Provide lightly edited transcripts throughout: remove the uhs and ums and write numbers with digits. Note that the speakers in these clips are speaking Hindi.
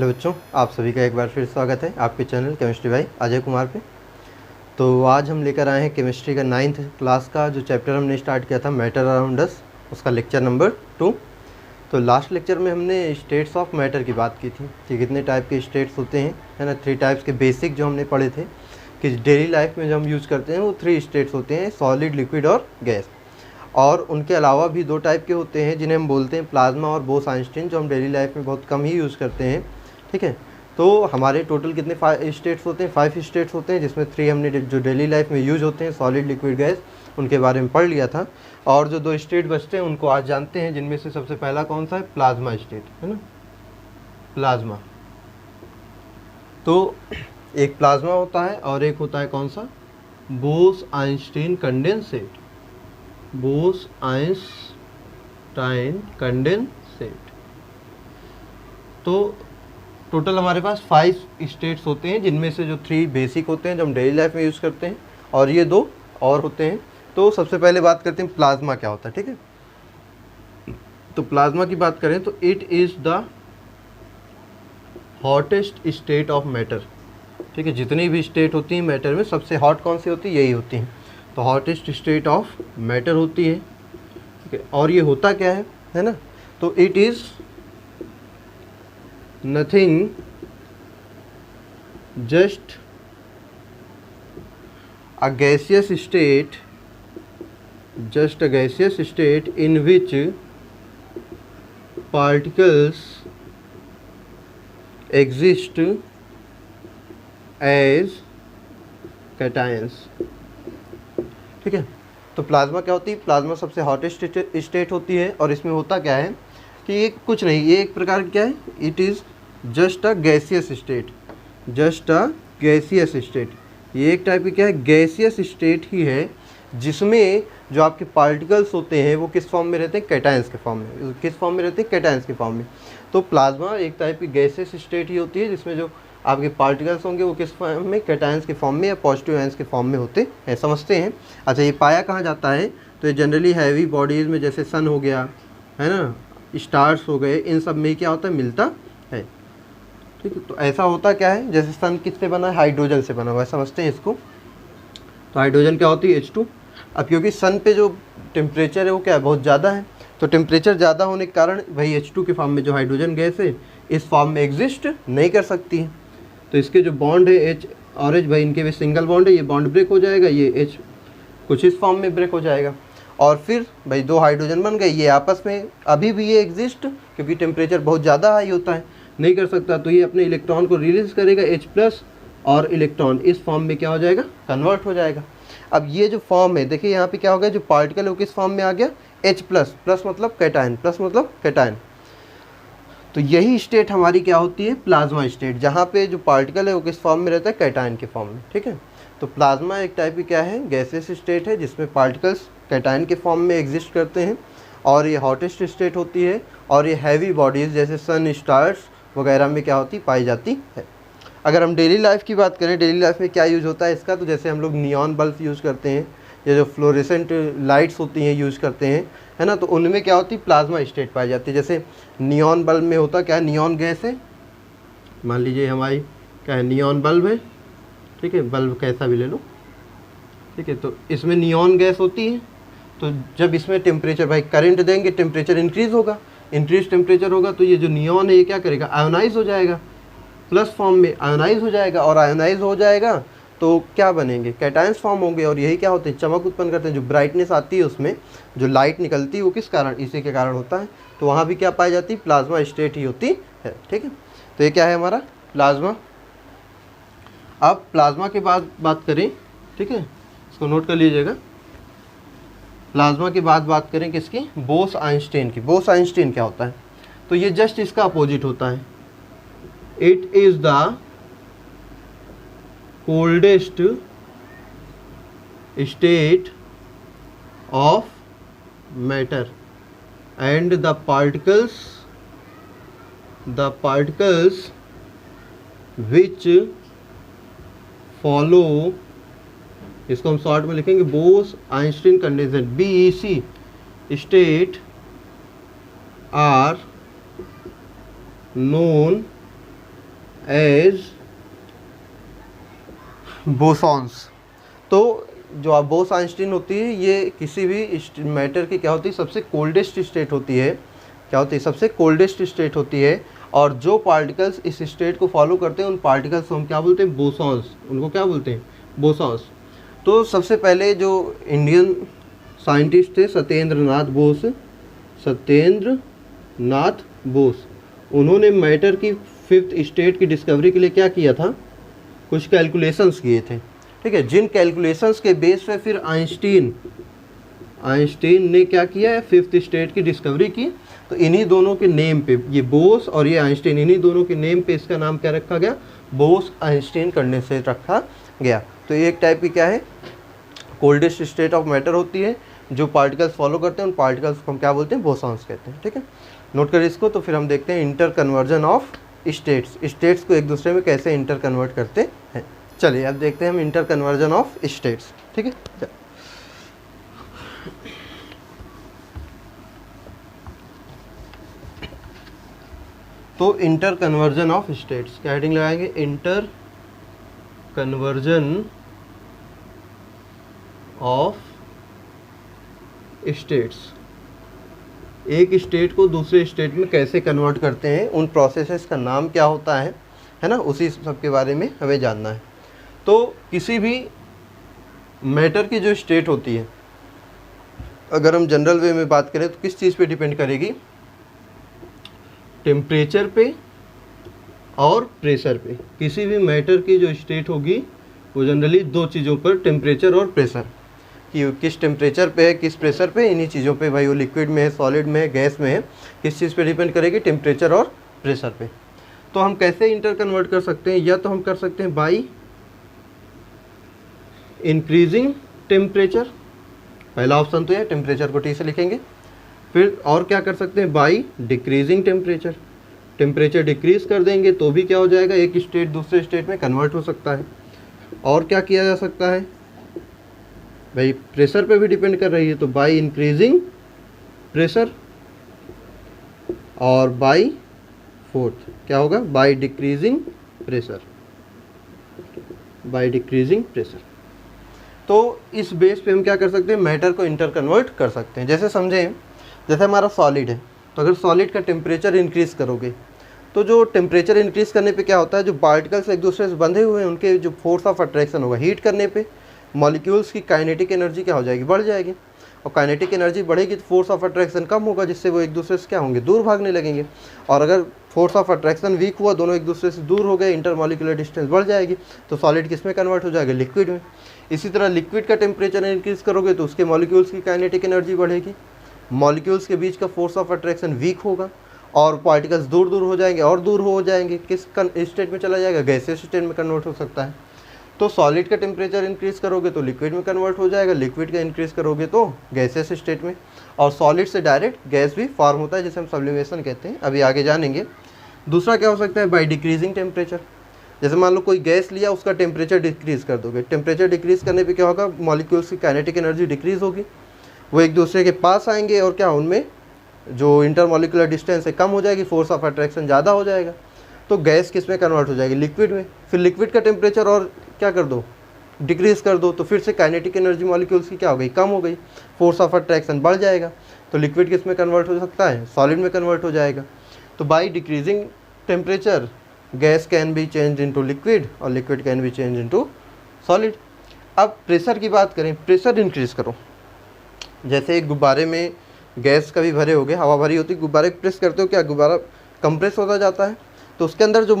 हेलो बच्चों, आप सभी का एक बार फिर स्वागत है आपके चैनल केमिस्ट्री भाई अजय कुमार पे। तो आज हम लेकर आए हैं केमिस्ट्री का 9th क्लास का जो चैप्टर हमने स्टार्ट किया था मैटर अराउंड अस, उसका लेक्चर नंबर 2। तो लास्ट लेक्चर में हमने स्टेट्स ऑफ मैटर की बात की थी कि कितने टाइप के स्टेट्स होते हैं, है ना। 3 टाइप्स के बेसिक जो हमने पढ़े थे कि डेली लाइफ में जो हम यूज़ करते हैं वो 3 स्टेट्स होते हैं, सॉलिड, लिक्विड और गैस। और उनके अलावा भी 2 टाइप के होते हैं जिन्हें हम बोलते हैं प्लाज्मा और बोस-आइंस्टीन, जो हम डेली लाइफ में बहुत कम ही यूज़ करते हैं, ठीक है। तो हमारे टोटल कितने 5 स्टेट्स होते हैं, 5 स्टेट्स होते हैं, जिसमें 3 हमने जो डेली लाइफ में यूज होते हैं, सॉलिड, लिक्विड, गैस, उनके बारे में पढ़ लिया था। और जो 2 स्टेट बचते हैं उनको आज जानते हैं, जिनमें से सबसे पहला कौन सा है, प्लाज्मा स्टेट, है ना, प्लाज्मा। तो एक प्लाज्मा होता है और एक होता है कौन सा, बोस-आइंस्टीन कंडेंसेट, बोस-आइंस्टाइन कंडेंसेट। तो टोटल हमारे पास 5 स्टेट्स होते हैं, जिनमें से जो 3 बेसिक होते हैं जो हम डेली लाइफ में यूज़ करते हैं, और ये 2 और होते हैं। तो सबसे पहले बात करते हैं प्लाज्मा क्या होता है, ठीक है। तो प्लाज्मा की बात करें तो it is the hottest state of matter, ठीक है। जितनी भी स्टेट होती हैं मैटर में, सबसे हॉट कौन सी होती है, यही होती हैं। तो हॉटेस्ट स्टेट ऑफ मैटर होती है, ठीक है। और ये होता क्या है ना। तो it is nothing, just a gaseous state, just a gaseous state in which particles exist as cations, ठीक है। तो प्लाज्मा क्या होती है, प्लाज्मा सबसे हॉटेस्ट स्टेट होती है। और इसमें होता क्या है कि ये कुछ नहीं, ये एक प्रकार क्या है, it is just a gaseous state, just a gaseous state. ये एक टाइप की क्या है, गैसियस स्टेट ही है, जिसमें जो आपके पार्टिकल्स होते हैं वो किस फॉर्म में रहते हैं, कैटायंस के फॉर्म में। किस फॉर्म में रहते हैं, कैटायंस के फॉर्म में। तो प्लाज्मा एक टाइप की गैसियस स्टेट ही होती है, जिसमें जो आपके पार्टिकल्स होंगे वो किस फॉर्म में, कैटायंस के फॉर्म में या पॉजिटिव आयंस के फॉर्म में होते हैं, समझते हैं। अच्छा, ये पाया कहाँ जाता है, तो ये जनरली हैवी बॉडीज़ में, जैसे सन हो गया, है ना, स्टार्स हो गए, इन सब में क्या होता है, मिलता है, ठीक है। तो ऐसा होता क्या है, जैसे सन किससे बना है, हाइड्रोजन से बना हुआ है, समझते हैं इसको। तो हाइड्रोजन क्या होती है, H2। अब क्योंकि सन पे जो टेम्परेचर है वो क्या है, बहुत ज़्यादा है, तो टेम्परेचर ज़्यादा होने के कारण भाई H2 के फॉर्म में जो हाइड्रोजन गैस है इस फॉर्म में एग्जिस्ट नहीं कर सकती है। तो इसके जो बॉन्ड है H और H, भाई इनके भी सिंगल बॉन्ड है, ये बॉन्ड ब्रेक हो जाएगा, ये H कुछ इस फॉर्म में ब्रेक हो जाएगा, और फिर भाई 2 हाइड्रोजन बन गए, ये आपस में अभी भी ये एग्जिस्ट, क्योंकि टेम्परेचर बहुत ज़्यादा हाई होता है, नहीं कर सकता। तो ये अपने इलेक्ट्रॉन को रिलीज करेगा H+, और इलेक्ट्रॉन इस फॉर्म में क्या हो जाएगा, कन्वर्ट हो जाएगा। अब ये जो फॉर्म है, देखिए यहाँ पे क्या हो गया, जो पार्टिकल है वो किस फॉर्म में आ गया, H+, प्लस मतलब कैटायन, प्लस मतलब कैटायन। तो यही स्टेट हमारी क्या होती है, प्लाज्मा स्टेट, जहाँ पे जो पार्टिकल है वो किस फॉर्म में रहता है, कैटायन के फॉर्म में, ठीक है। तो प्लाज्मा एक टाइप की क्या है, गैसियस स्टेट है, जिसमें पार्टिकल्स कैटायन के फॉर्म में एग्जिस्ट करते हैं, और ये हॉटेस्ट स्टेट होती है, और ये हैवी बॉडीज़ जैसे सन, स्टार्स वगैरह में क्या होती, पाई जाती है। अगर हम डेली लाइफ की बात करें, डेली लाइफ में क्या यूज़ होता है इसका, तो जैसे हम लोग नियॉन बल्ब यूज़ करते हैं, या जो फ्लोरेसेंट लाइट्स होती हैं यूज़ करते हैं, है ना, तो उनमें क्या होती है, प्लाज्मा स्टेट पाई जाती है। जैसे नियॉन बल्ब में होता क्या है, नियॉन गैस है, मान लीजिए हमारी क्या है, नियॉन बल्ब है, ठीक है, बल्ब कैसा भी ले लो, ठीक है। तो इसमें नियॉन गैस होती है, तो जब इसमें टेम्परेचर, भाई करंट देंगे, टेम्परेचर इंक्रीज़ होगा, इंक्रीज टेम्परेचर होगा, तो ये जो नियॉन है ये क्या करेगा, आयोनाइज हो जाएगा, प्लस फॉर्म में आयोनाइज हो जाएगा, और आयोनाइज हो जाएगा तो क्या बनेंगे, कैटायंस फॉर्म होंगे, और यही क्या होते हैं, चमक उत्पन्न करते हैं। जो ब्राइटनेस आती है उसमें, जो लाइट निकलती है वो किस कारण, इसी के कारण होता है। तो वहाँ भी क्या पाई जाती है, प्लाज्मा स्टेट ही होती है, ठीक है। तो ये क्या है हमारा प्लाज्मा। अब प्लाज्मा के बाद बात करें, ठीक है, इसको नोट कर लीजिएगा। प्लाज्मा के बाद बात करें किसकी, बोस-आइंस्टीन की। बोस-आइंस्टीन क्या होता है, तो ये जस्ट इसका अपोजिट होता है। It is the coldest state of matter, and the particles which follow, इसको हम शॉर्ट में लिखेंगे Bose Einstein condensate, BEC state, are known as bosons. तो जो बोस आइंस्टीन होती है ये किसी भी मैटर की क्या होती है, सबसे कोल्डेस्ट स्टेट होती है। क्या होती है, सबसे कोल्डेस्ट स्टेट होती है। और जो पार्टिकल्स इस स्टेट को फॉलो करते हैं उन पार्टिकल्स को हम क्या बोलते हैं, बोसॉन्स। उनको क्या बोलते हैं, बोसॉन्स। तो सबसे पहले जो इंडियन साइंटिस्ट थे सत्येंद्र नाथ बोस, उन्होंने मैटर की 5th स्टेट की डिस्कवरी के लिए क्या किया था, कुछ कैलकुलेशंस किए थे। ठीक है, जिन कैलकुलेशंस के बेस पे फिर आइंस्टीन ने क्या किया है, 5th स्टेट की डिस्कवरी की। तो इन्हीं दोनों के नेम पे, ये बोस और ये आइंस्टीन, इन्हीं दोनों के नेम पे इसका नाम क्या रखा गया, बोस आइंस्टीन कंडेंसेट रखा गया। तो ये एक टाइप की क्या है, कोल्डेस्ट स्टेट ऑफ मैटर होती है। जो पार्टिकल्स फॉलो करते हैं उन पार्टिकल्स को हम क्या बोलते हैं, बोसॉन्स कहते हैं। ठीक है, नोट करिए इसको। तो फिर हम देखते हैं इंटर कन्वर्जन ऑफ स्टेट्स को एक दूसरे में कैसे इंटर कन्वर्ट करते हैं। चलिए अब देखते हैं हम इंटर कन्वर्जन ऑफ स्टेट्स। ठीक है, तो इंटर कन्वर्जन ऑफ स्टेट्स क्या हेडिंग लगाएंगे, इंटर कन्वर्जन ऑफ स्टेट्स। एक स्टेट को दूसरे स्टेट में कैसे कन्वर्ट करते हैं, उन प्रोसेसेस का नाम क्या होता है ना, उसी सब के बारे में हमें जानना है। तो किसी भी मैटर की जो स्टेट होती है, अगर हम जनरल वे में बात करें तो किस चीज़ पे डिपेंड करेगी, टेम्परेचर पे और प्रेशर पे। किसी भी मैटर की जो स्टेट होगी वो जनरली 2 चीज़ों पर, टेम्परेचर और प्रेशर, कि किस टेम्परेचर पे है, किस प्रेशर पे, इन्हीं चीज़ों पे, भाई वो लिक्विड में है, सॉलिड में है, गैस में है, किस चीज़ पे डिपेंड करेगी, टेम्परेचर और प्रेशर पे। तो हम कैसे इंटर कन्वर्ट कर सकते हैं, या तो हम कर सकते हैं बाई इंक्रीजिंग टेम्परेचर, पहला ऑप्शन तो है, टेम्परेचर को टी से लिखेंगे। फिर और क्या कर सकते हैं, by decreasing temperature, temperature decrease कर देंगे तो भी क्या हो जाएगा, एक स्टेट दूसरे स्टेट में कन्वर्ट हो सकता है। और क्या किया जा सकता है, भाई प्रेशर पे भी डिपेंड कर रही है, तो बाई इंक्रीजिंग प्रेशर, और बाई फोर्थ क्या होगा, by decreasing pressure, by decreasing pressure. तो इस बेस पे हम क्या कर सकते हैं, मैटर को इंटर कन्वर्ट कर सकते हैं। जैसे समझें, जैसे हमारा सॉलिड है, तो अगर सॉलिड का टेम्परेचर इंक्रीज़ करोगे तो जो टेम्परेचर इंक्रीज़ करने पे क्या होता है, जो पार्टिकल्स एक दूसरे से बंधे हुए हैं उनके जो फोर्स ऑफ अट्रैक्शन होगा, हीट करने पे मॉलिक्यूल्स की काइनेटिक एनर्जी क्या हो जाएगी, बढ़ जाएगी। और काइनेटिक एनर्जी बढ़ेगी तो फोर्स ऑफ अट्रैक्शन कम होगा, जिससे वो एक दूसरे से क्या होंगे, दूर भागने लगेंगे। और अगर फोर्स ऑफ अट्रैक्शन वीक हुआ, दोनों एक दूसरे से दूर हो गए, इंटरमॉलिक्यूलर डिस्टेंस बढ़ जाएगी, तो सॉलिड किस में कन्वर्ट हो जाएगा, लिक्विड में। इसी तरह लिक्विड का टेम्परेचर इंक्रीज़ करोगे तो उसके मॉलिक्यूल्स की काइनेटिक एनर्जी बढ़ेगी, मॉलिक्यूल्स के बीच का फोर्स ऑफ अट्रैक्शन वीक होगा और पार्टिकल्स दूर दूर हो जाएंगे और दूर हो जाएंगे, किस स्टेट में चला जाएगा, गैसियस स्टेट में कन्वर्ट हो सकता है। तो सॉलिड का टेम्परेचर इंक्रीज़ करोगे तो लिक्विड में कन्वर्ट हो जाएगा, लिक्विड का इंक्रीज़ करोगे तो गैसियस स्टेट में, और सॉलिड से डायरेक्ट गैस भी फॉर्म होता है जिसे हम सब्लिमेशन कहते हैं, अभी आगे जानेंगे। दूसरा क्या हो सकता है, बाई डिक्रीजिंग टेम्परेचर। जैसे मान लो कोई गैस लिया, उसका टेम्परेचर डिक्रीज़ कर दोगे, टेम्परेचर डिक्रीज़ करने पे क्या होगा, मॉलिक्यूल्स की काइनेटिक एनर्जी डिक्रीज़ होगी, वो एक दूसरे के पास आएंगे और क्या उनमें जो इंटरमॉलिक्यूलर डिस्टेंस है कम हो जाएगी, फोर्स ऑफ अट्रैक्शन ज़्यादा हो जाएगा, तो गैस किस में कन्वर्ट हो जाएगी, लिक्विड में। फिर लिक्विड का टेम्परेचर और क्या कर दो, डिक्रीज़ कर दो, तो फिर से काइनेटिक एनर्जी मॉलिक्यूल्स की क्या हो गई, कम हो गई, फोर्स ऑफ अट्रैक्शन बढ़ जाएगा, तो लिक्विड किस में कन्वर्ट हो सकता है, सॉलिड में कन्वर्ट हो जाएगा। तो by decreasing temperature gas can be change into liquid और liquid can be change into solid. अब प्रेशर की बात करें, प्रेशर इंक्रीज़ करो, जैसे एक गुब्बारे में गैस कभी भरे हो गए, हवा भरी होती है, गुब्बारे प्रेस करते हो, क्या गुब्बारा कंप्रेस होता जाता है, तो उसके अंदर जो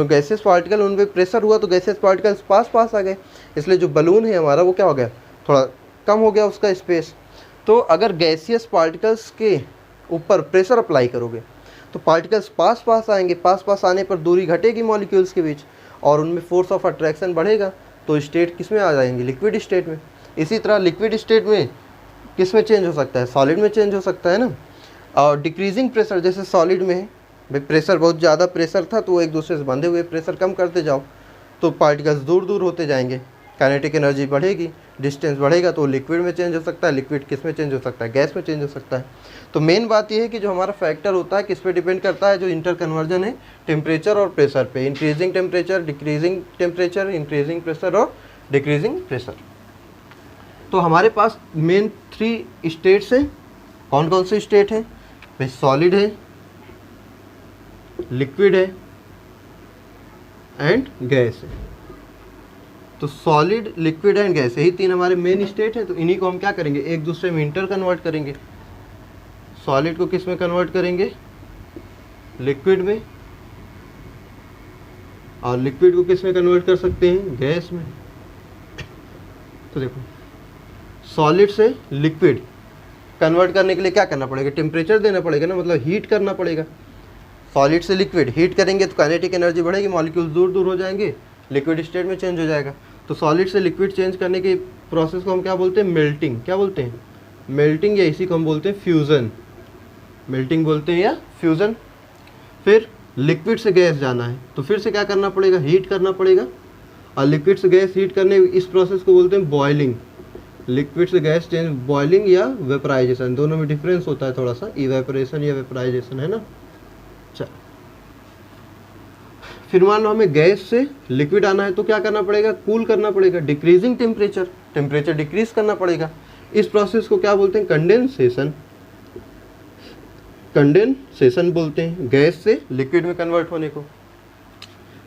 गैसेस पार्टिकल उन पर प्रेशर हुआ तो गैसेस पार्टिकल्स पास आ गए, इसलिए जो बलून है हमारा वो क्या हो गया, थोड़ा कम हो गया उसका स्पेस। तो अगर गैसियस पार्टिकल्स के ऊपर प्रेशर अप्लाई करोगे तो पार्टिकल्स पास आएंगे, पास आने पर दूरी घटेगी मॉलिक्यूल्स के बीच और उनमें फोर्स ऑफ अट्रैक्शन बढ़ेगा, तो स्टेट किस में आ जाएंगे, लिक्विड स्टेट में। इसी तरह लिक्विड स्टेट में किस में चेंज हो सकता है, सॉलिड में चेंज हो सकता है ना। और डिक्रीजिंग प्रेशर, जैसे सॉलिड में है भाई प्रेशर बहुत ज़्यादा प्रेशर था तो वो एक दूसरे से बंधे हुए, प्रेशर कम करते जाओ तो पार्टिकल्स दूर दूर होते जाएंगे, काइनेटिक एनर्जी बढ़ेगी, डिस्टेंस बढ़ेगा तो लिक्विड में चेंज हो सकता है, लिक्विड किस में चेंज हो सकता है, गैस में चेंज हो सकता है। तो मेन बात ये है कि जो हमारा फैक्टर होता है किस पे डिपेंड करता है, जो इंटर कन्वर्जन है, टेम्परेचर और प्रेशर पे, increasing temperature, decreasing temperature, increasing pressure और डिक्रीजिंग प्रेशर। तो हमारे पास मेन 3 स्टेट्स हैं। कौन कौन से स्टेट हैं भाई? सॉलिड है, लिक्विड है एंड गैस है। तो सॉलिड, लिक्विड एंड गैस, यही 3 हमारे मेन स्टेट हैं। तो इन्हीं को हम क्या करेंगे, एक दूसरे में इंटर कन्वर्ट करेंगे। सॉलिड को किस में कन्वर्ट करेंगे? लिक्विड में। और लिक्विड को किस में कन्वर्ट कर सकते हैं? गैस में। तो देखो, सॉलिड से लिक्विड कन्वर्ट करने के लिए क्या करना पड़ेगा? टेम्परेचर देना पड़ेगा ना, मतलब हीट करना पड़ेगा। सॉलिड से लिक्विड हीट करेंगे तो काइनेटिक एनर्जी बढ़ेगी, मॉलिक्यूल्स दूर दूर हो जाएंगे, लिक्विड स्टेट में चेंज हो जाएगा। तो सॉलिड से लिक्विड चेंज करने की प्रोसेस को हम क्या बोलते हैं? मेल्टिंग। क्या बोलते हैं? मेल्टिंग, या इसी को हम बोलते हैं फ्यूज़न। मेल्टिंग बोलते हैं या फ्यूज़न। फिर लिक्विड से गैस जाना है तो फिर से क्या करना पड़ेगा? हीट करना पड़ेगा। और लिक्विड से गैस हीट करने, इस प्रोसेस को बोलते हैं बॉइलिंग। लिक्विड से गैस चेंज, बॉइलिंग या वेपराइजेशन, दोनों में डिफरेंस होता है थोड़ा सा, इवेपोरेशन या वेपराइजेशन, है ना। चल, फिर मान लो हमें गैस से लिक्विड आना है तो क्या करना पड़ेगा? कूल करना पड़ेगा, डिक्रीजिंग टेम्परेचर, टेम्परेचर डिक्रीज करना पड़ेगा। इस प्रोसेस को क्या बोलते हैं? कंडेंसेशन। कंडेंसेशन बोलते हैं गैस से लिक्विड में कन्वर्ट होने को।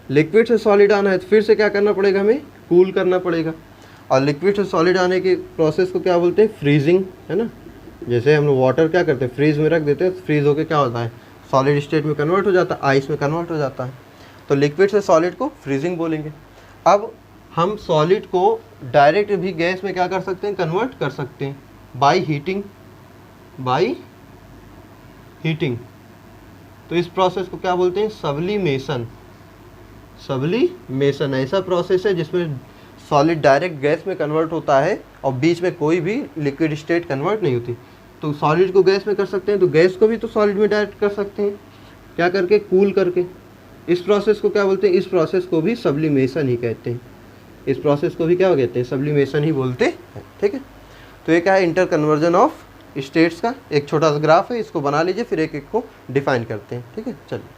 लिक्विड से सॉलिड आना है तो फिर से क्या करना पड़ेगा? हमें कूल करना पड़ेगा। और लिक्विड से सॉलिड आने के प्रोसेस को क्या बोलते हैं? फ्रीजिंग, है ना। जैसे हम लोग वाटर क्या करते हैं? फ्रीज में रख देते हैं, फ्रीज होकर क्या होता है? सॉलिड स्टेट में कन्वर्ट हो जाता है, आइस में कन्वर्ट हो जाता है। तो लिक्विड से सॉलिड को फ्रीजिंग बोलेंगे। अब हम सॉलिड को डायरेक्ट भी गैस में क्या कर सकते हैं? कन्वर्ट कर सकते हैं बाय हीटिंग। By heating. तो इस प्रोसेस को क्या बोलते हैं? सब्लिमेशन। सब्लिमेशन ऐसा प्रोसेस है जिसमें सॉलिड डायरेक्ट गैस में कन्वर्ट होता है और बीच में कोई भी लिक्विड स्टेट कन्वर्ट नहीं होती। तो सॉलिड को गैस में कर सकते हैं तो गैस को भी तो सॉलिड में डायरेक्ट कर सकते हैं, क्या करके? कूल करके। इस प्रोसेस को क्या बोलते हैं? इस प्रोसेस को भी सब्लिमेशन ही कहते हैं। इस प्रोसेस को भी क्या कहते हैं? सब्लिमेशन ही बोलते हैं, ठीक है। तो ये क्या है? इंटर कन्वर्जन ऑफ स्टेट्स का एक छोटा सा ग्राफ है, इसको बना लीजिए, फिर एक एक को डिफाइन करते हैं, ठीक है। चलिए,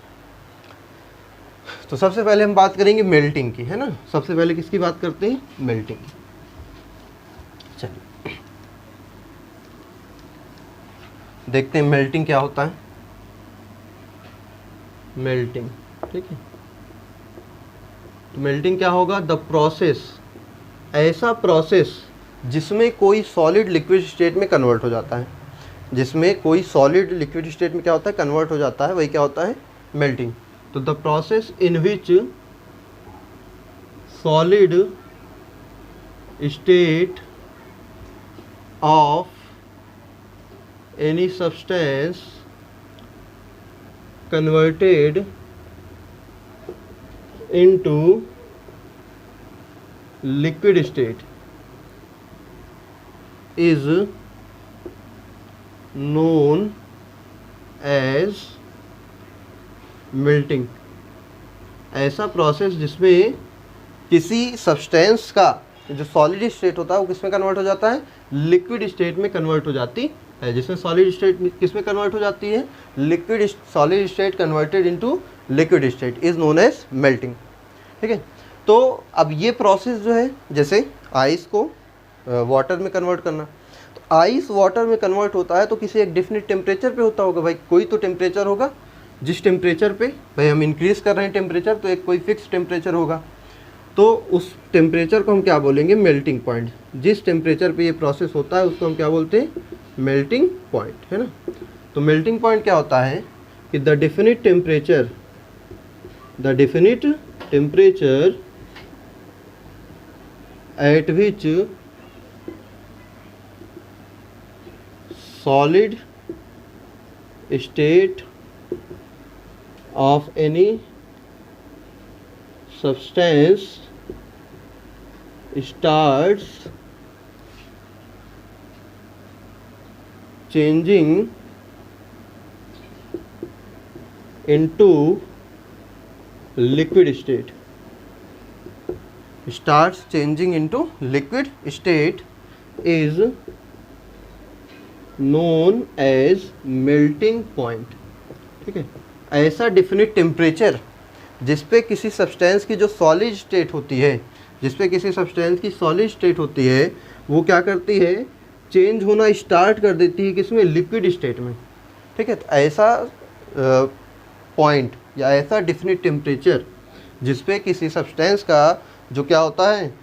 तो सबसे पहले हम बात करेंगे मेल्टिंग की, है ना। सबसे पहले किसकी बात करते हैं? मेल्टिंग। चलिए देखते हैं मेल्टिंग क्या होता है। मेल्टिंग, ठीक है। तो मेल्टिंग क्या होगा? द प्रोसेस, ऐसा प्रोसेस जिसमें कोई सॉलिड लिक्विड स्टेट में कन्वर्ट हो जाता है। जिसमें कोई सॉलिड लिक्विड स्टेट में क्या होता है? कन्वर्ट हो जाता है, वही क्या होता है? मेल्टिंग। तो the process in which solid state of any substance converted into liquid state is known as melting। ऐसा प्रोसेस जिसमें किसी सब्सटेंस का जो सॉलिड स्टेट होता है वो किस में कन्वर्ट हो जाता है? लिक्विड स्टेट में कन्वर्ट हो जाती है। जिसमें सॉलिड स्टेट किस में कन्वर्ट हो जाती है? Liquid, solid state converted into liquid state is known as melting, ठीक है। तो अब ये प्रोसेस जो है, जैसे आइस को वाटर में कन्वर्ट करना, तो आइस वाटर में कन्वर्ट होता है तो किसी एक डेफिनेट टेम्परेचर पे होता होगा भाई। कोई तो टेम्परेचर होगा जिस टेम्परेचर पे भाई हम इंक्रीज़ कर रहे हैं टेम्परेचर, तो एक कोई फिक्स टेम्परेचर होगा। तो उस टेम्परेचर को हम क्या बोलेंगे? Melting point. जिस टेम्परेचर पे ये प्रोसेस होता है उसको हम क्या बोलते हैं? मेल्टिंग पॉइंट, है ना। तो मेल्टिंग पॉइंट क्या होता है कि the definite temperature at which solid state of any substance starts changing into liquid state starts changing into liquid state is known as melting point। ठीक है, ऐसा डिफिनिट टेम्परेचर जिस पे किसी सब्सटेंस की जो सॉलिड स्टेट होती है, जिस पे किसी सब्सटेंस की सॉलिड स्टेट होती है, वो क्या करती है, चेंज होना स्टार्ट कर देती है किसमें, लिक्विड स्टेट में। ठीक है, तो ऐसा पॉइंट या ऐसा डिफिनिट टेम्परेचर जिस पे किसी सब्सटेंस का जो क्या होता है,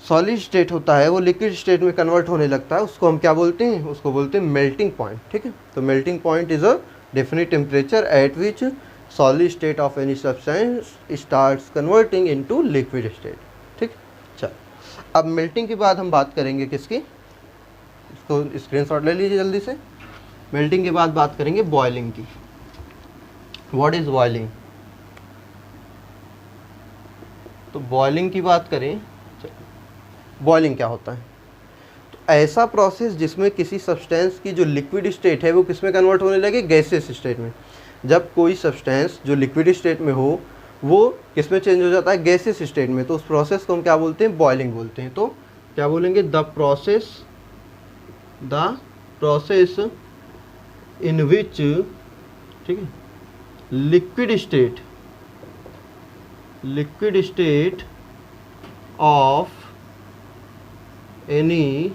सॉलिड स्टेट होता है, वो लिक्विड स्टेट में कन्वर्ट होने लगता है, उसको हम क्या बोलते हैं, उसको बोलते हैं मेल्टिंग पॉइंट। ठीक है, तो melting point is a definite temperature at which solid state of any substance starts converting into liquid state. ठीक, चल अब मेल्टिंग के बाद हम बात करेंगे किसकी, इसको स्क्रीनशॉट ले लीजिए जल्दी से। मेल्टिंग के बाद बात करेंगे बॉइलिंग की। What is boiling? तो बॉइलिंग की बात करें, बॉइलिंग क्या होता है, तो ऐसा प्रोसेस जिसमें किसी सब्सटेंस की जो लिक्विड स्टेट है वो किस में कन्वर्ट होने लगे, गैसियस स्टेट में। जब कोई सब्सटेंस जो लिक्विड स्टेट में हो वो किस में चेंज हो जाता है, गैसियस स्टेट में, तो उस प्रोसेस को हम क्या बोलते हैं, बॉइलिंग बोलते हैं। तो क्या बोलेंगे, द प्रोसेस इन विच, ठीक है, liquid state of any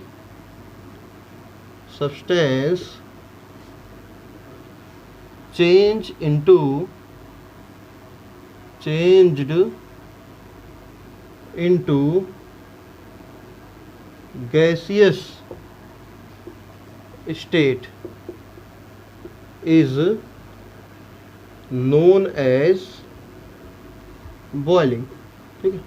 substance changed into gaseous state is known as boiling। ठीक है,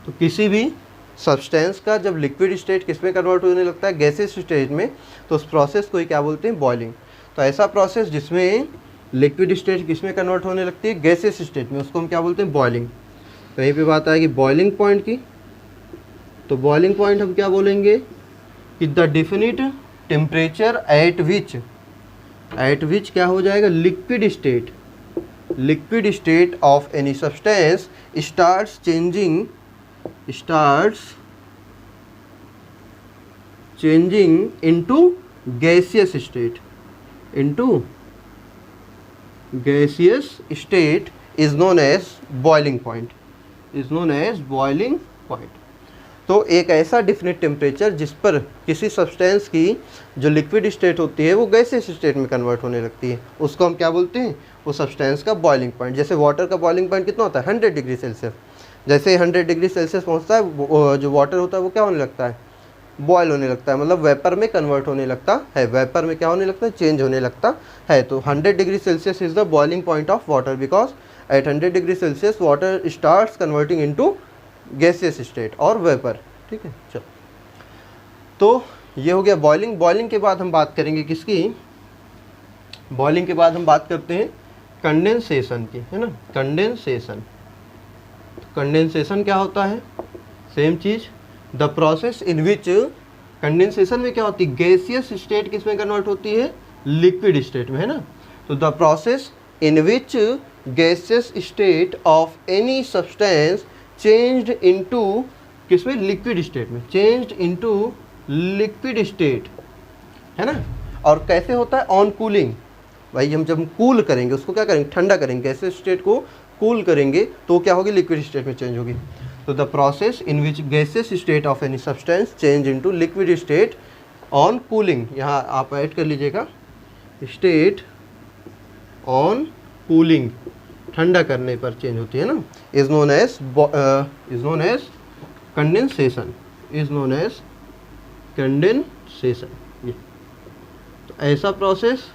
तो किसी भी सब्सटेंस का जब लिक्विड स्टेट किस में कन्वर्ट होने लगता है, गैसियस स्टेट में, तो उस प्रोसेस को ही क्या बोलते हैं, बॉइलिंग। तो ऐसा प्रोसेस जिसमें लिक्विड स्टेट किस में कन्वर्ट होने लगती है, गैसियस स्टेट में, उसको हम क्या बोलते हैं, बॉइलिंग। तो यहीं पे बात आएगी बॉइलिंग पॉइंट की। तो बॉइलिंग पॉइंट हम क्या बोलेंगे कि द डिफिनिट टेम्परेचर एट विच क्या हो जाएगा, liquid state of any substance starts changing into gaseous state is known as boiling point। तो एक ऐसा डिफिनिट टेम्परेचर जिस पर किसी सब्सटेंस की जो लिक्विड स्टेट होती है वो गैसियस स्टेट में कन्वर्ट होने लगती है, उसको हम क्या बोलते हैं, वो सब्सटेंस का बॉइलिंग पॉइंट। जैसे वाटर का बॉइलिंग पॉइंट कितना होता है, 100 डिग्री सेल्सियस। जैसे 100 डिग्री सेल्सियस पहुंचता है, जो वाटर होता है वो क्या होने लगता है, बॉयल होने लगता है, मतलब वेपर में कन्वर्ट होने लगता है, वेपर में क्या होने लगता है, चेंज होने लगता है। तो 100 degree Celsius is the boiling point of water, because at 100 degree Celsius water starts converting into gaseous state और वेपर। ठीक है, चलो, तो ये हो गया बॉइलिंग। बॉइलिंग के बाद हम बात करेंगे किसकी, बॉइलिंग के बाद हम बात करते हैं कंडेंसेशन की, है ना। कंडेंसेशन क्या होता है, सेम चीज, the process in which, condensation में क्या होती है, गैसियस स्टेट किस में कन्वर्ट होती है, लिक्विड स्टेट में, है ना। तो the process in which gaseous state of any substance changed into किस में, लिक्विड स्टेट में, चेंज्ड इनटू लिक्विड स्टेट, है ना। और कैसे होता है, ऑन कूलिंग। भाई हम जब कूल करेंगे उसको क्या करेंगे, ठंडा करेंगे, गैसियस स्टेट को कूल करेंगे तो क्या होगी, लिक्विड स्टेट में चेंज होगी। तो the process in which gaseous state of any substance change into liquid state on cooling, यहाँ आप ऐड कर लीजिएगा, स्टेट ऑन कूलिंग, ठंडा करने पर चेंज होती है ना, इज नोन एज कंडेंसेशन, ये तो ऐसा प्रोसेस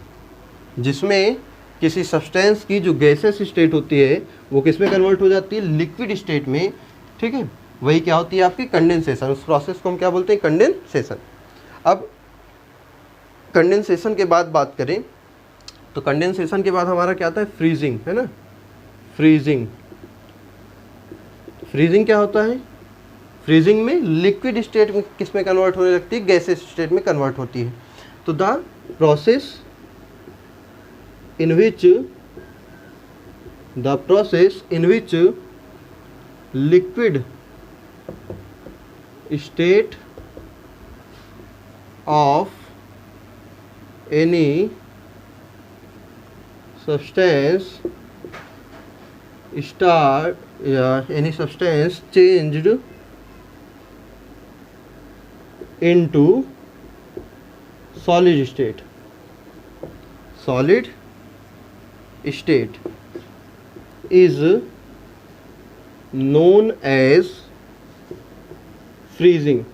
जिसमें किसी सब्सटेंस की जो गैसेस स्टेट होती है वो किस में कन्वर्ट हो जाती है, लिक्विड स्टेट में। ठीक है, वही क्या होती है आपकी कंडेंसेशन, उस प्रोसेस को हम क्या बोलते हैं, कंडेंसेशन। अब कंडेंसेशन के बाद बात करें तो कंडेंसेशन के बाद हमारा क्या आता है, फ्रीजिंग, है ना। फ्रीजिंग क्या होता है, फ्रीजिंग में लिक्विड स्टेट में किस में कन्वर्ट होने लगती है, गैसेस स्टेट में कन्वर्ट होती है। तो the process in which liquid state of any substance any substance changed into solid state is known as freezing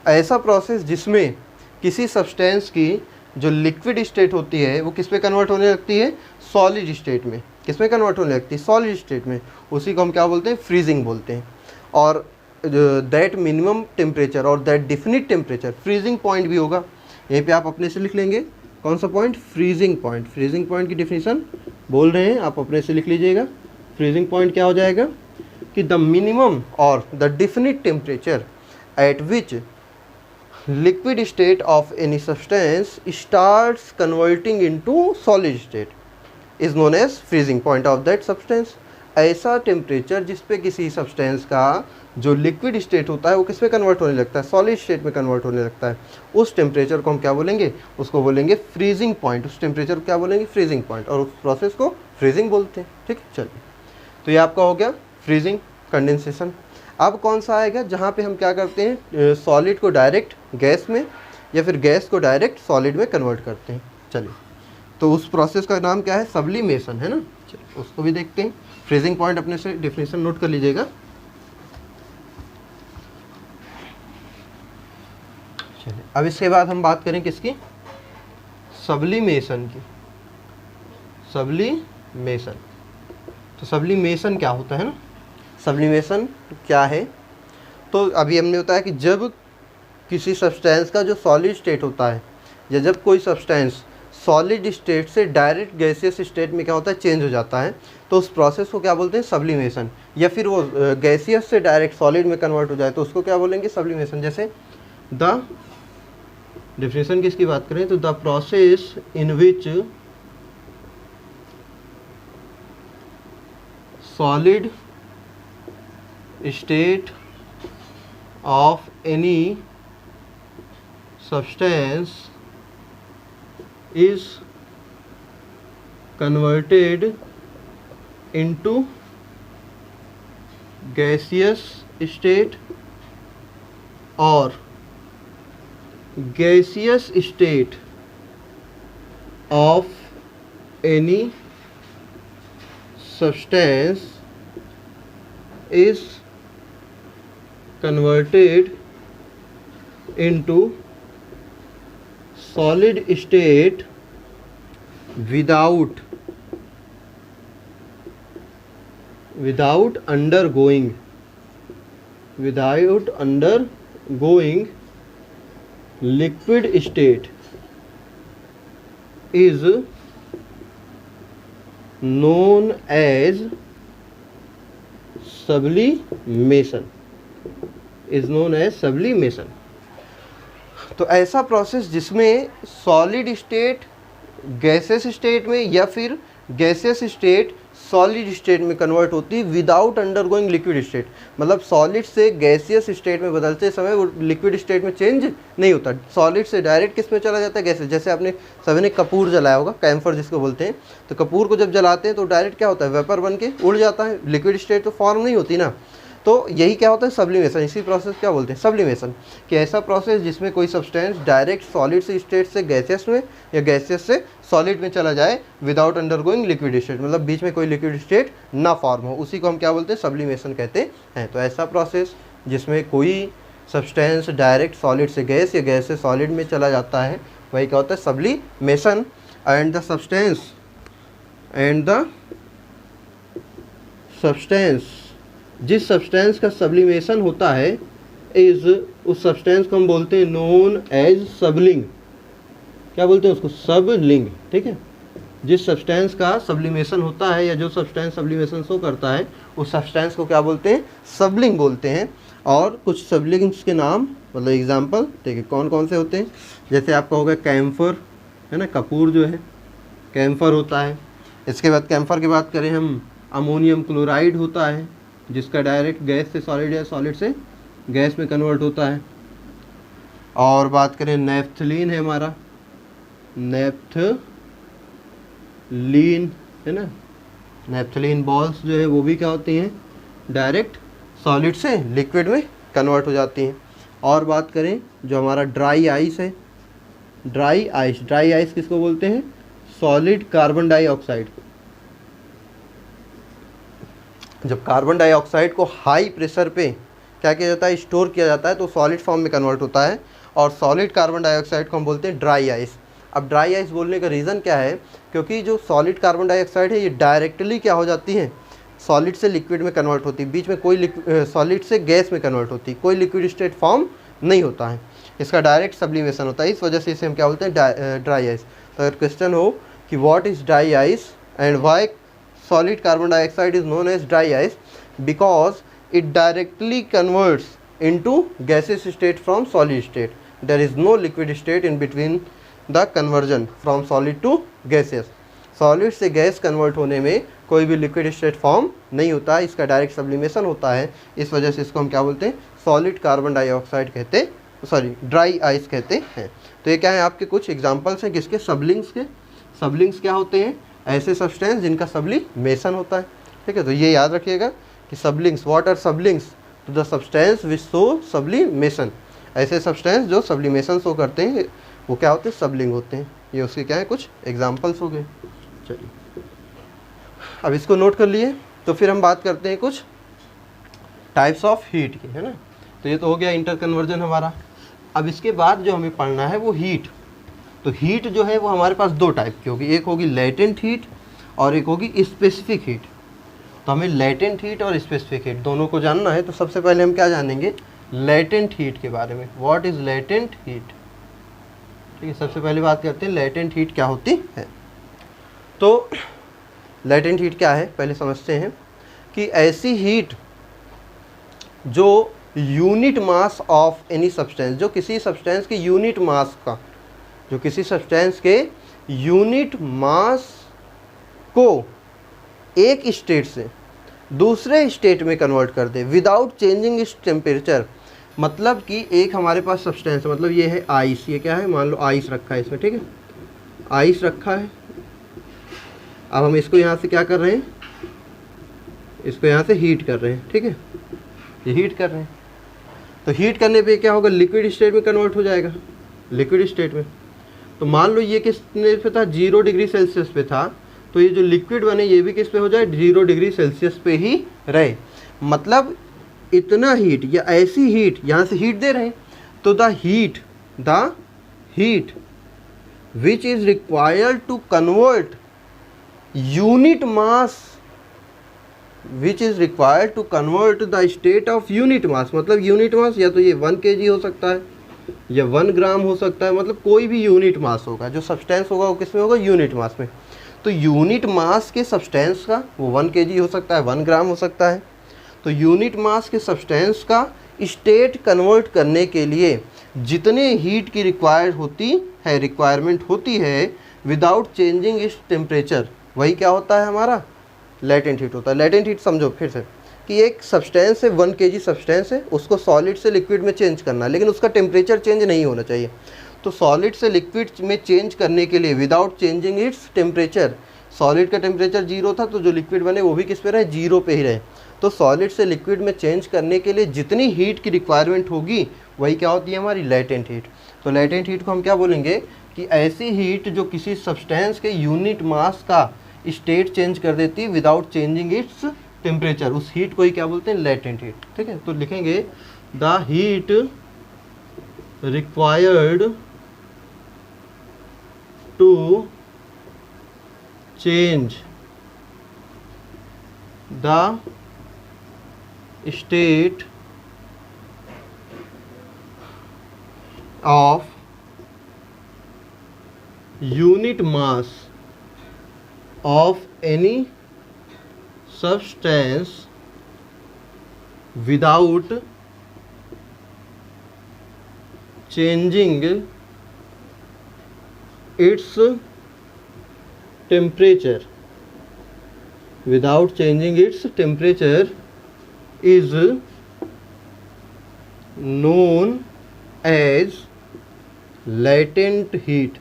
ऐसा प्रोसेस जिसमें किसी सब्सटेंस की जो लिक्विड स्टेट होती है वो किस में कन्वर्ट होने लगती है, सॉलिड स्टेट में। किस में कन्वर्ट होने लगती है, सॉलिड स्टेट में। उसी को हम क्या बोलते हैं, फ्रीजिंग बोलते हैं। और दैट मिनिमम टेम्परेचर और that definite temperature, freezing point भी होगा। यहीं पे आप अपने से लिख लेंगे, कौन सा point, freezing point. Freezing point की डिफिनीशन बोल रहे हैं, आप अपने से लिख लीजिएगा। फ्रीजिंग पॉइंट क्या हो जाएगा कि द मिनिमम और the definite temperature at which liquid state of any substance starts converting into solid state is known as freezing point of that substance. ऐसा टेम्परेचर जिस पे किसी सब्सटेंस का जो लिक्विड स्टेट होता है वो किस में कन्वर्ट होने लगता है, सॉलिड स्टेट में कन्वर्ट होने लगता है, उस टेम्परेचर को हम क्या बोलेंगे, उसको बोलेंगे फ्रीजिंग पॉइंट। उस टेम्परेचर को क्या बोलेंगे, फ्रीजिंग पॉइंट, और उस प्रोसेस को फ्रीजिंग बोलते हैं। ठीक, चलिए, तो ये आपका हो गया फ्रीजिंग, कंडेंसेशन। अब कौन सा आएगा जहाँ पे हम क्या करते हैं, सॉलिड को डायरेक्ट गैस में या फिर गैस को डायरेक्ट सॉलिड में कन्वर्ट करते हैं। चलिए, तो उस प्रोसेस का नाम क्या है, सब्लिमेशन, है ना। चलिए, उसको भी देखते हैं। फ्रीजिंग पॉइंट अपने से डेफिनेशन नोट कर लीजिएगा। चलिए, अब इसके बाद हम बात करें किसकी, सब्लिमेशन की। सब्लिमेशन, तो सब्लिमेशन क्या होता है ना, सब्लिमेशन क्या है, तो अभी हमने बताया कि जब किसी सब्सटेंस का जो सॉलिड स्टेट होता है या जब कोई सब्सटेंस सॉलिड स्टेट से डायरेक्ट गैसियस स्टेट में क्या होता है, चेंज हो जाता है, तो उस प्रोसेस को क्या बोलते हैं, सब्लिमेशन। या फिर वो गैसियस से डायरेक्ट सॉलिड में कन्वर्ट हो जाए तो उसको क्या बोलेंगे, सब्लिमेशन। जैसे द डिफिनेशन किसकी बात करें, तो the process in which solid state of any substance is converted into gaseous state or gaseous state of any substance is converted into solid state without undergoing liquid state is known as sublimation। तो ऐसा प्रोसेस जिसमें सॉलिड स्टेट गैसेस स्टेट में या फिर गैसेस स्टेट सॉलिड स्टेट में कन्वर्ट होती है विदाउट अंडरगोइंग लिक्विड स्टेट। मतलब सॉलिड से गैसियस स्टेट में बदलते समय वो लिक्विड स्टेट में चेंज नहीं होता, सॉलिड से डायरेक्ट किस में चला जाता है, गैसेस। जैसे आपने सभी ने कपूर जलाया होगा, कैम्फर जिसको बोलते हैं, तो कपूर को जब जलाते हैं तो डायरेक्ट क्या होता है, वेपर बन के उड़ जाता है, लिक्विड स्टेट तो फॉर्म नहीं होती ना। तो यही क्या होता है, सब्लिमेशन। इसी प्रोसेस क्या बोलते हैं, सब्लिमेशन। कि ऐसा प्रोसेस जिसमें कोई सब्सटेंस डायरेक्ट सॉलिड से स्टेट से गैसियस में या गैसियस से सॉलिड में चला जाए विदाउट अंडरगोइंग लिक्विड स्टेट, मतलब बीच में कोई लिक्विड स्टेट ना फॉर्म हो, उसी को हम क्या बोलते हैं, सब्लिमेशन कहते हैं। तो ऐसा प्रोसेस जिसमें कोई सब्सटेंस डायरेक्ट सॉलिड से गैस या गैस से सॉलिड में चला जाता है वही क्या होता है, सब्लिमेशन। एंड द सब्सटेंस जिस सब्सटेंस का सब्लिमेशन होता है इज, उस सब्सटेंस को हम बोलते हैं नोन एज सबलिंग। क्या बोलते हैं उसको, सबलिंग। ठीक है, जिस सब्सटेंस का सब्लिमेशन होता है या जो सब्सटेंस सब्लिमेशन शो करता है उस सब्सटेंस को क्या बोलते हैं, सबलिंग बोलते हैं। और कुछ सबलिंग्स के नाम, मतलब एग्जांपल देखिए कौन कौन से होते हैं। जैसे आपका होगा कैम्फर, है ना, कपूर जो है कैम्फर होता है। इसके बाद कैम्फर की बात करें हम, अमोनियम क्लोराइड होता है, जिसका डायरेक्ट गैस से सॉलिड या सॉलिड से गैस में कन्वर्ट होता है। और बात करें नेफ्थलीन है हमारा, नेफ्थलीन है ना, नेफ्थलीन बॉल्स जो है वो भी क्या होती हैं, डायरेक्ट सॉलिड से लिक्विड में कन्वर्ट हो जाती हैं। और बात करें जो हमारा ड्राई आइस है, ड्राई आइस किसको बोलते हैं, सॉलिड कार्बन डाइऑक्साइड। जब कार्बन डाइऑक्साइड को हाई प्रेशर पे क्या किया जाता है, स्टोर किया जाता है, तो सॉलिड फॉर्म में कन्वर्ट होता है, और सॉलिड कार्बन डाइऑक्साइड को हम बोलते हैं ड्राई आइस। अब ड्राई आइस बोलने का रीज़न क्या है, क्योंकि जो सॉलिड कार्बन डाइऑक्साइड है ये डायरेक्टली क्या हो जाती है, सॉलिड से लिक्विड में कन्वर्ट होती है, बीच में कोई सॉलिड से गैस में कन्वर्ट होती है, कोई लिक्विड स्टेट फॉर्म नहीं होता है, इसका डायरेक्ट सब्लिमेशन होता है, इस वजह से इसे हम क्या बोलते हैं, ड्राई आइस। तो अगर क्वेश्चन हो कि what is dry ice and why solid carbon dioxide is known as dry ice, because it directly converts into gaseous state from solid state. There is no liquid state in between the conversion from solid to gaseous. Solid से गैस कन्वर्ट होने में कोई भी लिक्विड स्टेट फॉर्म नहीं होता है, इसका डायरेक्ट सब्लिमेशन होता है, इस वजह से इसको हम क्या बोलते हैं, सॉलिड कार्बन डाइऑक्साइड कहते, सॉरी ड्राई आइस कहते हैं। तो ये क्या है, आपके कुछ एग्जांपल्स हैं किसके, सब्लिंग्स के। सब्लिंग्स क्या होते हैं, ऐसे सब्सटेंस जिनका सब्लिमेशन होता है, ठीक है। तो ये याद रखिएगा कि सब्लिंग्स, व्हाट आर सब्लिंग्स, तो the substance which show sublimation, ऐसे सब्सटेंस जो सब्लिमेशन शो करते हैं वो क्या होते हैं, सब्लिंग होते हैं। ये उसके क्या है, कुछ एग्जांपल्स हो गए। चलिए अब इसको नोट कर लिए, तो फिर हम बात करते हैं कुछ टाइप्स ऑफ हीट की, है ना। तो ये तो हो गया इंटर कन्वर्जन हमारा। अब इसके बाद जो हमें पढ़ना है वो हीट। तो हीट जो है वो हमारे पास दो टाइप की होगी, एक होगी लेटेंट हीट और एक होगी स्पेसिफिक हीट। तो हमें लेटेंट हीट और स्पेसिफिक हीट दोनों को जानना है। तो सबसे पहले हम क्या जानेंगे, लेटेंट हीट के बारे में। व्हाट इज़ लेटेंट हीट, ठीक है। सबसे पहले बात करते हैं लेटेंट हीट क्या होती है। तो लेटेंट हीट क्या है पहले समझते हैं, कि ऐसी हीट जो unit mass of any substance, जो किसी सब्सटेंस के यूनिट मास का, जो किसी सब्सटेंस के यूनिट मास को एक स्टेट से दूसरे स्टेट में कन्वर्ट कर दे विदाउट चेंजिंग इट्स टेम्परेचर। मतलब कि एक हमारे पास सब्सटेंस है, मतलब ये है आइस, ये क्या है, मान लो आइस रखा है इसमें, ठीक है, आइस रखा है। अब हम इसको यहाँ से क्या कर रहे हैं, इसको यहाँ से हीट कर रहे हैं, ठीक है, ये हीट कर रहे हैं। तो हीट करने पे क्या होगा, लिक्विड स्टेट में कन्वर्ट हो जाएगा, लिक्विड स्टेट में। तो मान लो ये किस पे था, 0 डिग्री सेल्सियस पे था, तो ये जो लिक्विड बने ये भी किस पे हो जाए, 0 डिग्री सेल्सियस पे ही रहे। मतलब इतना हीट या ऐसी हीट यहाँ से हीट दे रहे हैं। तो the heat which is required to convert unit mass, which is required to convert the state of unit mass. मतलब यूनिट मास या तो ये 1 kg हो सकता है या 1 ग्राम हो सकता है, मतलब कोई भी यूनिट मास होगा, जो सब्सटेंस होगा वो किस में होगा, यूनिट मास में। तो यूनिट मास के सब्सटेंस का वो 1 kg हो सकता है, 1 ग्राम हो सकता है। तो यूनिट मास के सब्सटेंस का स्टेट कन्वर्ट करने के लिए जितने हीट की रिक्वायरमेंट होती है विदाउट चेंजिंग इट्स टेम्परेचर, वही क्या होता है हमारा, लेटेंट हीट होता है। लेटेंट हीट समझो फिर से कि एक सब्सटेंस है, 1 kg सब्सटेंस है, उसको सॉलिड से लिक्विड में चेंज करना है, लेकिन उसका टेम्परेचर चेंज नहीं होना चाहिए। तो सॉलिड से लिक्विड में चेंज करने के लिए without changing its temperature, solid का टेम्परेचर 0 था, तो जो लिक्विड बने वो भी किस पे रहे, 0 पे ही रहे। तो सॉलिड से लिक्विड में चेंज करने के लिए जितनी हीट की रिक्वायरमेंट होगी वही क्या होती है, हमारी लेटेंट हीट। तो लेटेंट हीट को हम क्या बोलेंगे, कि ऐसी हीट जो किसी सब्सटेंस के यूनिट मास का स्टेट चेंज कर देती है विदाउट चेंजिंग इट्स टेम्परेचर, उस हीट को ही क्या बोलते हैं, लेटेंट हीट, ठीक है। तो लिखेंगे the heat required to change the state of unit mass of any substance without changing its temperature, without changing its temperature is known as latent heat.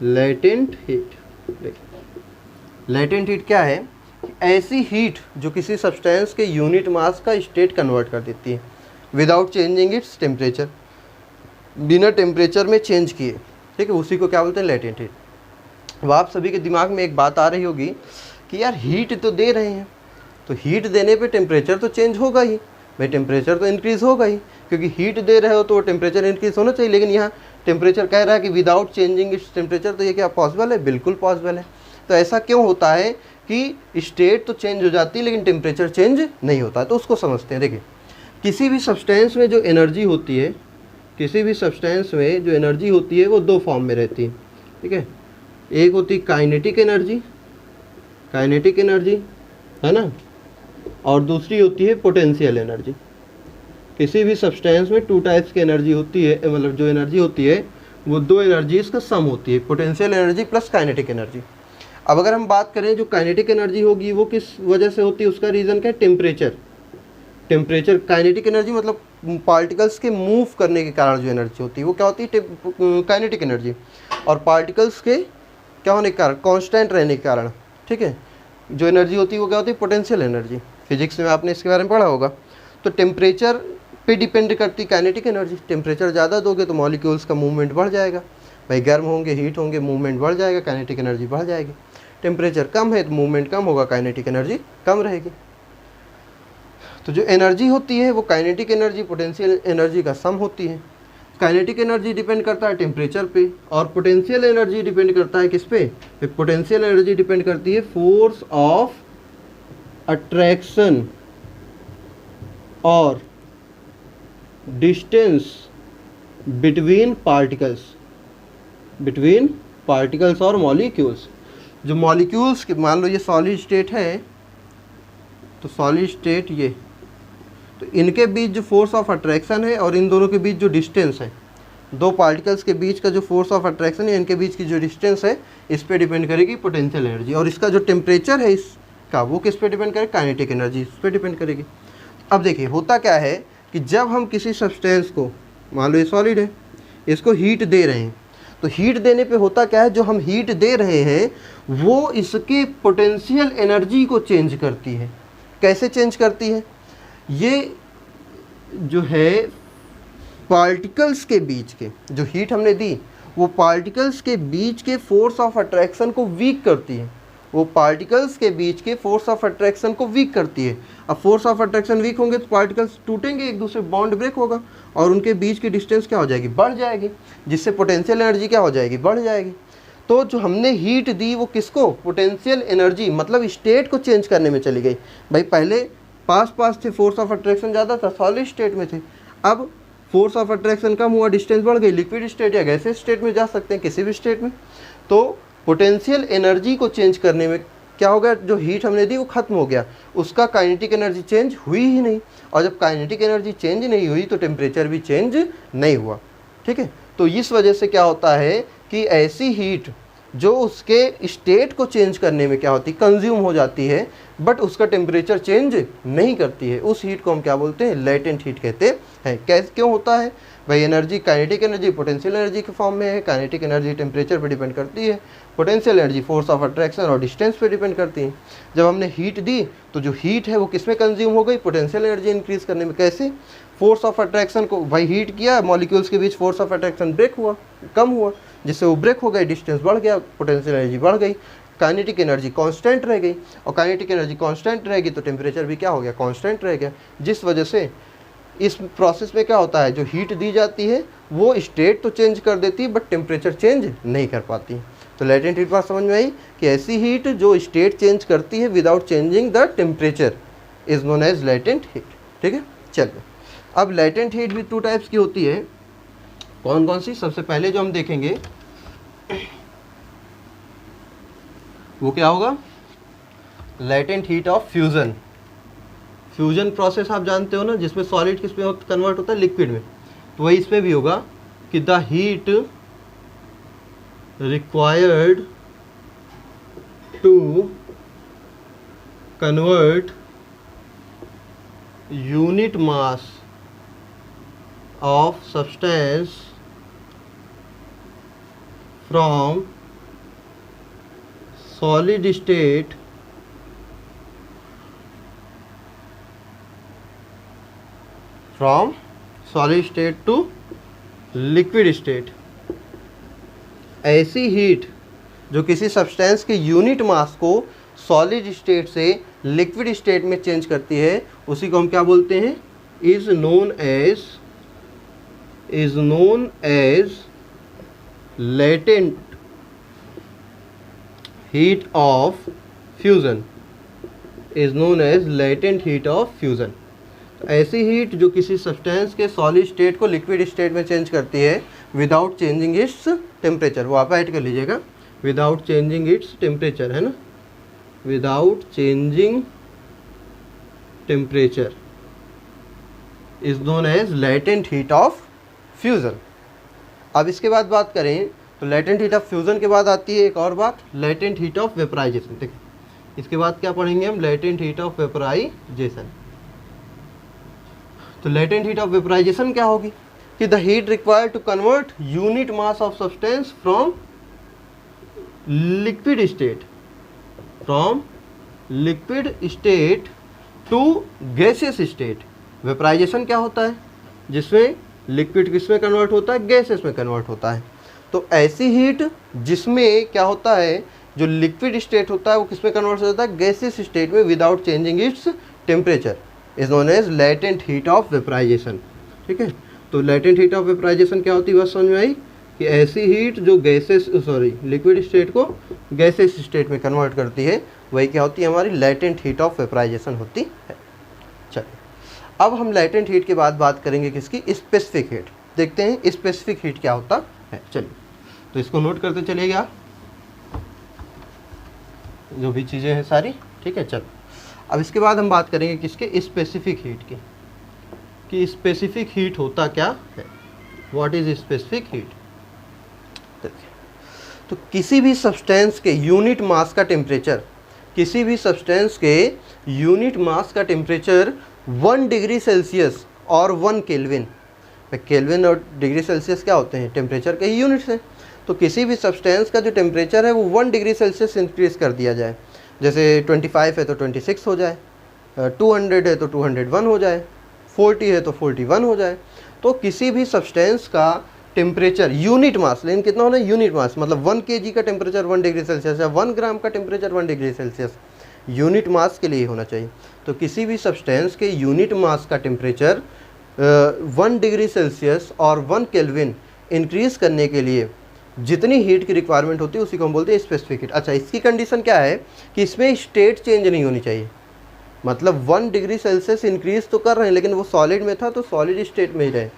Latent heat, latent heat क्या है? ऐसी हीट जो किसी सब्सटेंस के यूनिट मास का स्टेट कन्वर्ट कर देती है विदाउट चेंजिंग इट्स टेम्परेचर, बिना टेम्परेचर में चेंज किए, ठीक है, उसी को क्या बोलते हैं? Latent heat. अब आप सभी के दिमाग में एक बात आ रही होगी कि यार हीट तो दे रहे हैं, तो हीट देने पे टेम्परेचर तो चेंज होगा ही, भाई टेम्परेचर तो इंक्रीज़ होगा ही, क्योंकि हीट दे रहे हो तो टेम्परेचर इंक्रीज़ होना चाहिए। लेकिन यहाँ टेम्परेचर कह रहा है कि विदाउट चेंजिंग इट्स टेम्परेचर, तो ये क्या पॉसिबल है? बिल्कुल पॉसिबल है। तो ऐसा क्यों होता है कि स्टेट तो चेंज हो जाती है लेकिन टेम्परेचर चेंज नहीं होता है? तो उसको समझते हैं। देखिए, किसी भी सब्सटेंस में जो एनर्जी होती है, किसी भी सब्सटेंस में जो एनर्जी होती है वो दो फॉर्म में रहती है, ठीक है। एक होती है काइनेटिक एनर्जी, काइनेटिक एनर्जी है ना, और दूसरी होती है पोटेंशियल एनर्जी। किसी भी सब्सटेंस में टू टाइप्स की एनर्जी होती है, मतलब जो एनर्जी होती है वो दो एनर्जीज का सम होती है, potential energy plus kinetic energy. अब अगर हम बात करें जो काइनेटिक एनर्जी होगी वो किस वजह से होती है, उसका रीज़न क्या है? टेम्परेचर। टेम्परेचर, काइनेटिक एनर्जी मतलब पार्टिकल्स के मूव करने के कारण जो एनर्जी होती है वो क्या होती है? Kinetic energy. और पार्टिकल्स के क्या होने के कारण? कांस्टेंट रहने के कारण, ठीक है, जो एनर्जी होती है वो क्या होती है? Potential energy. फिजिक्स में आपने इसके बारे में पढ़ा होगा। तो टेम्परेचर पे डिपेंड करती काइनेटिक एनर्जी। टेम्परेचर ज़्यादा दोगे तो मॉलिक्यूल्स का मूवमेंट बढ़ जाएगा, भाई गर्म होंगे, हीट होंगे, मूवमेंट बढ़ जाएगा, काइनेटिक एनर्जी बढ़ जाएगी। टेम्परेचर कम है तो मूवमेंट कम होगा, काइनेटिक एनर्जी कम रहेगी। तो जो एनर्जी होती है वो काइनेटिक एनर्जी पोटेंशियल एनर्जी का सम होती है। काइनेटिक एनर्जी डिपेंड करता है टेम्परेचर पे, और पोटेंशियल एनर्जी डिपेंड करता है किस पे? पोटेंशियल एनर्जी डिपेंड करती है फोर्स ऑफ अट्रैक्शन और distance between particles, between particles और मॉलिक्यूल्स। जो मॉलिक्यूल्स के, मान लो ये सॉलिड स्टेट है, तो सॉलिड स्टेट ये, तो इनके बीच जो फोर्स ऑफ अट्रैक्शन है और इन दोनों के बीच जो डिस्टेंस है, दो पार्टिकल्स के बीच का जो फोर्स ऑफ अट्रैक्शन है, इनके बीच की जो डिस्टेंस है, इस पे डिपेंड करेगी पोटेंशियल एनर्जी। और इसका जो टेम्परेचर है इसका, वो किस पे डिपेंड करेगी? काइनेटिक एनर्जी, इस पे डिपेंड करेगी। अब देखिए होता क्या है कि जब हम किसी सब्सटेंस को, मान लो ये सॉलिड है, इसको हीट दे रहे हैं, तो हीट देने पे होता क्या है, जो हम हीट दे रहे हैं वो इसके पोटेंशियल एनर्जी को चेंज करती है। कैसे चेंज करती है? ये जो है पार्टिकल्स के बीच के, जो हीट हमने दी वो पार्टिकल्स के बीच के फोर्स ऑफ अट्रैक्शन को वीक करती है, वो पार्टिकल्स के बीच के फोर्स ऑफ अट्रैक्शन को वीक करती है। अब फोर्स ऑफ अट्रैक्शन वीक होंगे तो पार्टिकल्स टूटेंगे, एक दूसरे बॉन्ड ब्रेक होगा और उनके बीच की डिस्टेंस क्या हो जाएगी? बढ़ जाएगी, जिससे पोटेंशियल एनर्जी क्या हो जाएगी? बढ़ जाएगी। तो जो हमने हीट दी वो किसको? पोटेंशियल एनर्जी, मतलब स्टेट को चेंज करने में चली गई। भाई पहले पास पास थे, फोर्स ऑफ अट्रैक्शन ज़्यादा था, सॉलिड स्टेट में थे, अब फोर्स ऑफ अट्रैक्शन कम हुआ, डिस्टेंस बढ़ गई, लिक्विड स्टेट या गैसेस स्टेट में जा सकते हैं, किसी भी स्टेट में। तो पोटेंशियल एनर्जी को चेंज करने में क्या हो गया? जो हीट हमने दी वो खत्म हो गया, उसका काइनेटिक एनर्जी चेंज हुई ही नहीं, और जब काइनेटिक एनर्जी चेंज नहीं हुई तो टेम्परेचर भी चेंज नहीं हुआ, ठीक है। तो इस वजह से क्या होता है कि ऐसी हीट जो उसके स्टेट को चेंज करने में क्या होती है? कंज्यूम हो जाती है, बट उसका टेम्परेचर चेंज नहीं करती है, उस हीट को हम क्या बोलते हैं? लेटेंट हीट कहते हैं। कैसे, क्यों होता है भाई? Energy, kinetic energy potential energy के फॉर्म में है, काइनेटिक एनर्जी टेम्परेचर पर डिपेंड करती है, potential energy force of attraction और डिस्टेंस पे डिपेंड करती है। जब हमने हीट दी तो जो हीट है वो किस में कंज्यूम हो गई? पोटेंशियल एनर्जी इंक्रीज करने में। कैसे? फोर्स ऑफ अट्रैक्शन को, भाई हीट किया, मॉलिक्यूल्स के बीच फोर्स ऑफ अट्रैक्शन ब्रेक हुआ, कम हुआ, जिससे वो ब्रेक हो गए, डिस्टेंस बढ़ गया, पोटेंशियल एनर्जी बढ़ गई, काइनेटिक एनर्जी कांस्टेंट रह गई, और काइनेटिक एनर्जी कांस्टेंट रहेगी तो टेम्परेचर भी क्या हो गया? कांस्टेंट रह गया। जिस वजह से इस प्रोसेस में क्या होता है, जो हीट दी जाती है वो स्टेट तो चेंज कर देती है बट टेम्परेचर चेंज नहीं कर पाती। तो लेटेंट हीट बात समझ में आई कि ऐसी हीट जो स्टेट चेंज करती है without changing the temperature is known as latent heat, ठीक है। चलिए, अब लेटेंट हीट भी टू टाइप्स की होती है। कौन कौन सी? सबसे पहले जो हम देखेंगे वो क्या होगा? Latent heat of fusion. Fusion process आप जानते हो ना, जिसमें सॉलिड किस में कन्वर्ट होता है? लिक्विड में। तो वही इसमें भी होगा कि the heat required to convert unit mass of substance from solid state to liquid state. ऐसी हीट जो किसी सब्सटेंस के यूनिट मास को सॉलिड स्टेट से लिक्विड स्टेट में चेंज करती है, उसी को हम क्या बोलते हैं, is known as latent heat of fusion, is known as latent heat of fusion. ऐसी हीट जो किसी सब्सटेंस के सॉलिड स्टेट को लिक्विड स्टेट में चेंज करती है विदाउट चेंजिंग इट्स टेम्परेचर, वो आप ऐड कर लीजिएगा, विदाउट चेंजिंग इट्स टेम्परेचर, है ना, without changing temperature is known as latent heat of fusion. अब इसके बाद बात करें तो लेटेंट हीट ऑफ फ्यूजन के बाद आती है एक और बात, लेटेंट हीट ऑफ वेपराइजेशन। देखिए इसके बाद क्या पढ़ेंगे हम, लेटेंट हीट ऑफ वेपराइजेशन। तो लेटेंट हीट ऑफ वेपराइजेशन क्या होगी कि the heat required to convert unit mass of substance from liquid state to gaseous state. Vaporization क्या होता है, जिसमें लिक्विड किस में कन्वर्ट होता है, गैसेस में कन्वर्ट होता है। तो ऐसी हीट जिसमें क्या होता है, जो लिक्विड स्टेट होता है वो किस में कन्वर्ट होता है, गैसियस स्टेट में without changing its temperature, is known as latent heat of vaporization. ठीक है, तो लेटेंट हीट ऑफ वेपराइजेशन क्या होती है, बस समझ में आई कि ऐसी हीट जो लिक्विड स्टेट को गैसेस स्टेट में कन्वर्ट करती है, वही क्या होती है, हमारी लेटेंट हीट ऑफ वेपराइजेशन होती है। चलिए अब हम लेटेंट हीट के बाद बात करेंगे किसकी, स्पेसिफिक हीट। देखते हैं स्पेसिफिक हीट क्या होता है। चलिए तो इसको नोट करते चलिएगा, जो भी चीज़ें हैं सारी, ठीक है। चलो अब इसके बाद हम बात करेंगे किसके, स्पेसिफिक हीट की, कि स्पेसिफिक हीट होता क्या है, व्हाट इज स्पेसिफिक हीट। तो किसी भी सब्सटेंस के यूनिट मास का टेम्परेचर, किसी भी सब्सटेंस के यूनिट मास का टेम्परेचर 1 डिग्री सेल्सियस और 1 केल्विन, केल्विन और डिग्री सेल्सियस क्या होते हैं, टेम्परेचर के यूनिट्स हैं। तो किसी भी सब्सटेंस का जो टेम्परेचर है वो 1 डिग्री सेल्सियस इंक्रीज कर दिया जाए, जैसे 25 है तो 26 हो जाए, 200 है तो 201 हो जाए, 40 है तो 41 हो जाए। तो किसी भी सब्सटेंस का टेम्परेचर यूनिट मास, लेकिन कितना होना है, यूनिट मास, मतलब 1 kg का टेम्परेचर 1 डिग्री सेल्सियस या 1 ग्राम का temperature 1 degree Celsius, unit mass के लिए होना चाहिए। तो किसी भी सब्सटेंस के यूनिट मास का टेम्परेचर 1 डिग्री सेल्सियस और 1 केल्विन इंक्रीज करने के लिए जितनी हीट की रिक्वायरमेंट होती है उसी को हम बोलते हैं स्पेसिफिक हीट। अच्छा, इसकी कंडीशन क्या है कि इसमें स्टेट चेंज नहीं होनी चाहिए, मतलब 1 डिग्री सेल्सियस इंक्रीज तो कर रहे हैं लेकिन वो सॉलिड में था तो सॉलिड स्टेट में ही रहे,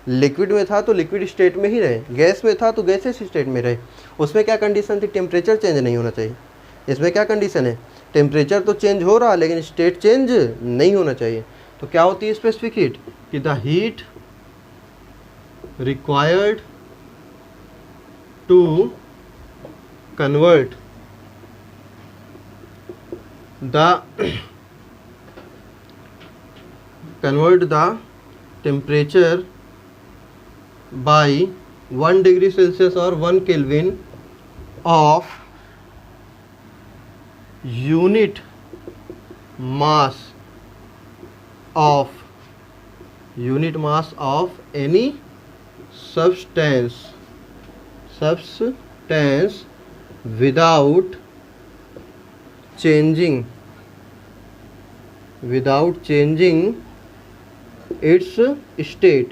लिक्विड में था तो लिक्विड स्टेट में ही रहे, गैस में था तो गैसेस स्टेट में रहे। उसमें क्या कंडीशन थी, टेम्परेचर चेंज नहीं होना चाहिए। इसमें क्या कंडीशन है, टेम्परेचर तो चेंज हो रहा लेकिन स्टेट चेंज नहीं होना चाहिए। तो क्या होती है स्पेसिफिक हीट, कि the heat required to convert the temperature by 1 degree Celsius or 1 Kelvin of unit mass of any substance without changing its state।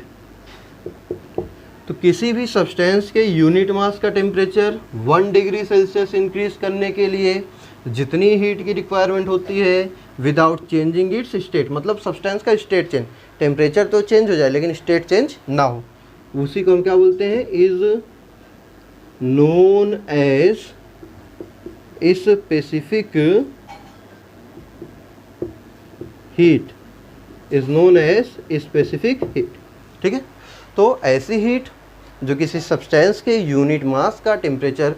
तो किसी भी सब्सटेंस के यूनिट मास का टेम्परेचर 1 डिग्री सेल्सियस इंक्रीज करने के लिए जितनी हीट की रिक्वायरमेंट होती है विदाउट चेंजिंग इट्स स्टेट, मतलब सब्सटेंस का स्टेट चेंज, टेम्परेचर तो चेंज हो जाए लेकिन स्टेट चेंज ना हो, उसी को हम क्या बोलते हैं, is known as specific heat, is known as specific heat. ठीक है, तो ऐसी हीट जो किसी सब्सटेंस के यूनिट मास का टेम्परेचर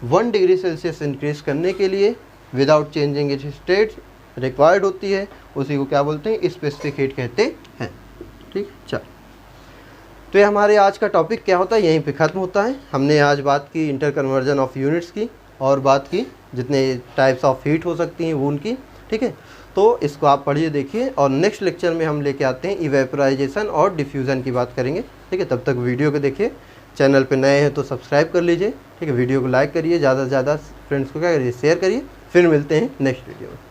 1 डिग्री सेल्सियस इंक्रीज करने के लिए without changing it's state required होती है उसी को क्या बोलते हैं, स्पेसिफिक हीट कहते हैं। ठीक, चल तो ये हमारे आज का टॉपिक क्या होता है, यहीं पे ख़त्म होता है। हमने आज बात की इंटर कन्वर्जन ऑफ यूनिट्स की, और बात की जितने टाइप्स ऑफ हीट हो सकती हैं वो उनकी। ठीक है, तो इसको आप पढ़िए देखिए, और नेक्स्ट लेक्चर में हम लेके आते हैं इवेपोराइजेशन और डिफ्यूज़न की बात करेंगे। ठीक है, तब तक वीडियो को देखिए, चैनल पे नए हैं तो सब्सक्राइब कर लीजिए। ठीक है, वीडियो को लाइक करिए, ज़्यादा से ज़्यादा फ्रेंड्स को क्या करिए, शेयर करिए। फिर मिलते हैं नेक्स्ट वीडियो में।